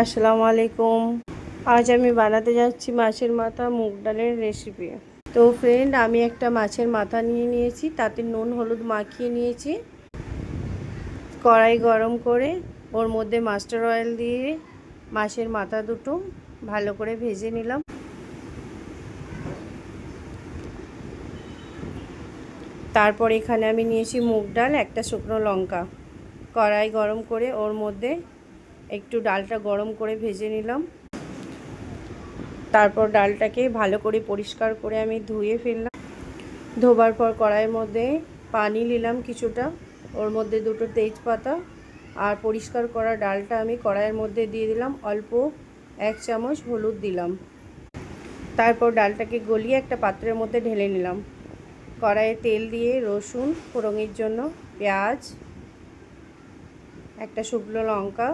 আসসালামু আলাইকুম। আজ আমি বানাতে যাচ্ছি মাছের মাথা মুগ ডালের রেসিপি। তো ফ্রেন্ড, আমি একটা মাছের মাথা নিয়ে নিয়েছি, তাতে নুন হলুদ মাখিয়ে নিয়েছি। কড়াই গরম করে ওর মধ্যে মাস্টার অয়েল দিয়ে মাছের মাথা দুটো ভালো করে ভেজে নিলাম। তারপর এখানে আমি নিয়েছি মুগ ডাল, একটা শুকনো লঙ্কা। কড়াই গরম করে ওর মধ্যে একটু ডালটা গরম করে ভেজে নিলাম। তারপর ডালটাকে ভালো করে পরিষ্কার করে আমি ধুয়ে ফেললাম। ধোবার পর কড়াইয়ের মধ্যে পানি নিলাম কিছুটা, ওর মধ্যে দুটো তেজপাতা আর পরিষ্কার করা ডালটা আমি কড়াইয়ের মধ্যে দিয়ে দিলাম। অল্প 1 চামচ হলুদ দিলাম। তারপর ডালটাকে গলিয়ে একটা পাত্রের মধ্যে ঢেলে নিলাম। কড়াইয়ে তেল দিয়ে রসুন ফোড়নের জন্য, পেঁয়াজ, একটা শুকনো লঙ্কা,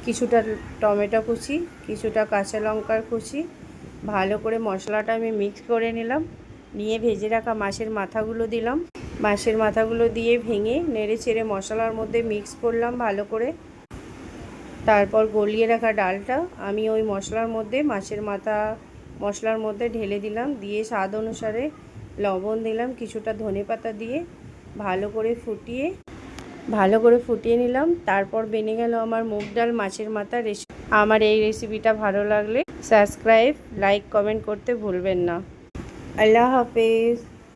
কিছুটা টমেটো কুচি, কিছুটা কাঁচা লঙ্কার কুচি, ভালো করে মশলাটা আমি মিক্স করে নিলাম। নিয়ে ভেজে রাখা মাছের মাথাগুলো দিলাম। মাছের মাথাগুলো দিয়ে ভেঙে নেড়ে চেড়ে মশলার মধ্যে মিক্স করলাম ভালো করে। তারপর গলিয়ে রাখা ডালটা আমি ওই মশলার মধ্যে মশলার মধ্যে ঢেলে দিলাম। দিয়ে স্বাদ অনুসারে লবণ দিলাম, কিছুটা ধনেপাতা দিয়ে ভালো করে ফুটিয়ে নিলাম। তারপর বেনে গেল আমার মুগ ডাল মাছের মাথা রেসিপি। আমার এই রেসিপিটা ভালো লাগলে সাবস্ক্রাইব, লাইক, কমেন্ট করতে ভুলবেন না। আল্লাহ হাফেজ।